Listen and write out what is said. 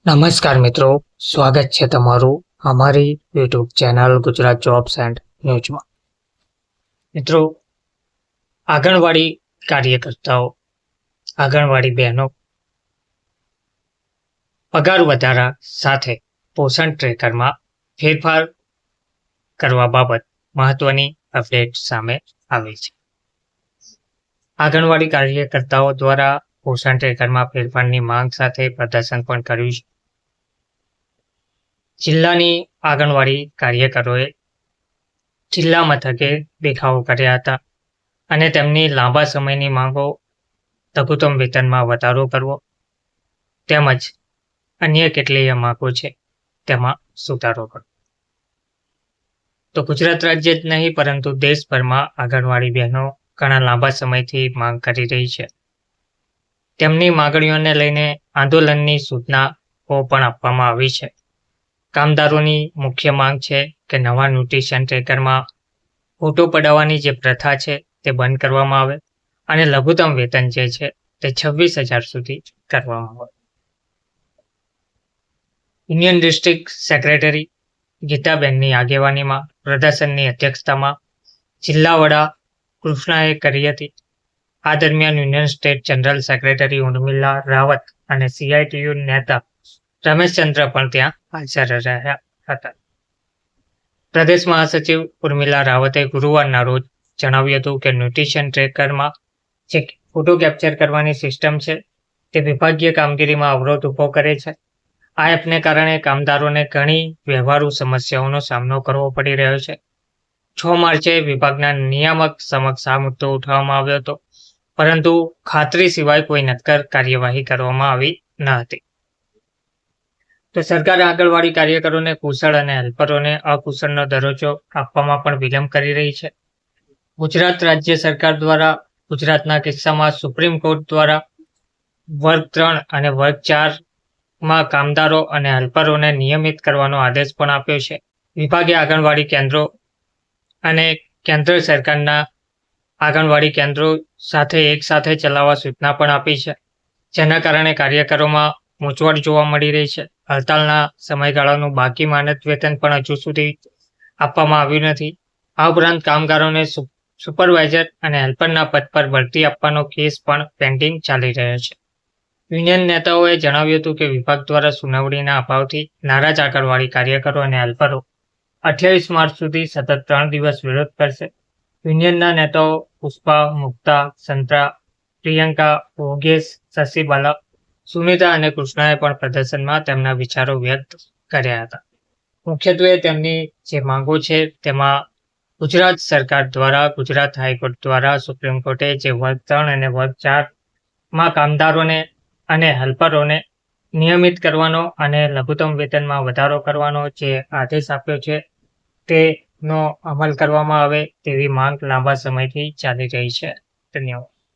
નમસ્કાર મિત્રો, સ્વાગત છે તમારું અમારી YouTube channel Gujarat jobs and ન્યૂઝમાં. મિત્રો, આંગણવાડી કાર્યકર્તાઓ, આંગણવાડી બહેનો પગાર વધારા સાથે પોષણ ટ્રેકરમાં ફેરફાર કરવા બાબત મહત્વની અપડેટ સામે આવી છે. આંગણવાડી કાર્યકર્તાઓ દ્વારા પોષણ ટ્રેકરમાં ફેરફારની માંગ સાથે પ્રદર્શન પણ કર્યું છે. જિલ્લાની આંગણવાડી કાર્યકરોએ જિલ્લા મથકે દેખાવો કર્યા હતા અને તેમની લાંબા સમયની માંગો લઘુત્તમ વેતનમાં વધારો કરવો તેમજ અન્ય કેટલીય માંગો છે તેમાં સુધારો કરવો. તો ગુજરાત રાજ્ય જ નહીં પરંતુ દેશભરમાં આંગણવાડી બહેનો ઘણા લાંબા સમયથી માંગ કરી રહી છે. તેમની માંગણીઓને લઈને આંદોલનની સૂચનાઓ પણ આપવામાં આવી છે. કામદારોની મુખ્ય માંગ છે કે નવા ન્યુટ્રિશન ટ્રેકરમાં ફોટો પડાવવાની જે પ્રથા છે તે બંધ કરવામાં આવે અને લઘુત્તમ વેતન જે છે તે 26,000 સુધી કરવામાં આવે. યુનિયન ડિસ્ટ્રિક્ટ સેક્રેટરી ગીતાબેનની આગેવાનીમાં પ્રદર્શનની અધ્યક્ષતામાં જિલ્લા વડા કૃષ્ણાએ કરી હતી. આ દરમિયાન union state general secretary Urmila Rawat અને CITU નેતા રમેશચંદ્ર પણ ત્યાં હાજર રહ્યા હતા. પ્રદેશ મહાસચિવ ઉર્મિલા રાવતે ગુરુવારના રોજ જણાવ્યું હતું કે ન્યુટ્રિશન ટ્રેકરમાં જે ફોટો કેપ્ચર કરવાની સિસ્ટમ છે તે વિભાગીય કામગીરીમાં અવરોધ ઊભો કરે છે. આ એપને કારણે કામદારોને ઘણી વ્યવહારુ સમસ્યાઓનો સામનો કરવો પડી રહ્યો છે. 6 માર્ચે વિભાગના નિયામક સમક્ષ આ મુદ્દો ઉઠાવવામાં આવ્યો હતો, પરંતુ ખાતરી સિવાય કોઈ નક્કર કાર્યવાહી કરવામાં આવી ન હતી. તો સરકાર આંગણવાડી કાર્યકરોને કુશળ અને હેલ્પરોને અકુશળનો દરજ્જો આપવામાં પણ વિલંબ કરી રહી છે. ગુજરાત રાજ્ય સરકાર દ્વારા ગુજરાતના કિસ્સામાં સુપ્રીમ કોર્ટ દ્વારા વર્ગ 3 અને વર્ગ 4માં કામદારો અને હેલ્પરોને નિયમિત કરવાનો આદેશ પણ આપ્યો છે. વિભાગે આંગણવાડી કેન્દ્રો અને કેન્દ્ર સરકારના આંગણવાડી કેન્દ્રો સાથે એકસાથે ચલાવવા સૂચના પણ આપી છે, જેના કારણે કાર્યકરોમાં મૂંઝવણ જોવા મળી રહી છે. હડતાલના સમયગાળાનું બાકી માનદ વેતન પણ હજુ સુધી આપવામાં આવ્યું નથી. આ ઉપરાંત કામગારોને સુપરવાઇઝર અને હેલ્પરના પદ પર બઢતી આપવાનો કેસ પણ પેન્ડિંગ ચાલી રહ્યો છે. યુનિયન નેતાઓએ જણાવ્યું હતું કે વિભાગ દ્વારા સુનાવણીના અભાવથી નારાજ આંગણવાડી કાર્યકરો અને હેલ્પરો 28 માર્ચ સુધી સતત 3 દિવસ વિરોધ કરશે. યુનિયનના નેતાઓ પુષ્પા, મુક્તા, સંતરા, પ્રિયંકા, યોગેશ, શશિબાલા, સુનિતા અને કૃષ્ણાએ પણ પ્રદર્શનમાં તેમના વિચારો વ્યક્ત કર્યા હતા. મુખ્યત્વે તેમની જે માંગો છે તેમાં ગુજરાત સરકાર દ્વારા ગુજરાત હાઈકોર્ટ દ્વારા સુપ્રીમ કોર્ટે જે વર્ગ 3 અને વર્ગ 4માં કામદારોને અને હેલ્પરોને નિયમિત કરવાનો અને લઘુત્તમ વેતનમાં વધારો કરવાનો જે આદેશ આપ્યો છે તેનો અમલ કરવામાં આવે તેવી માંગ લાંબા સમયથી ચાલી રહી છે. ધન્યવાદ.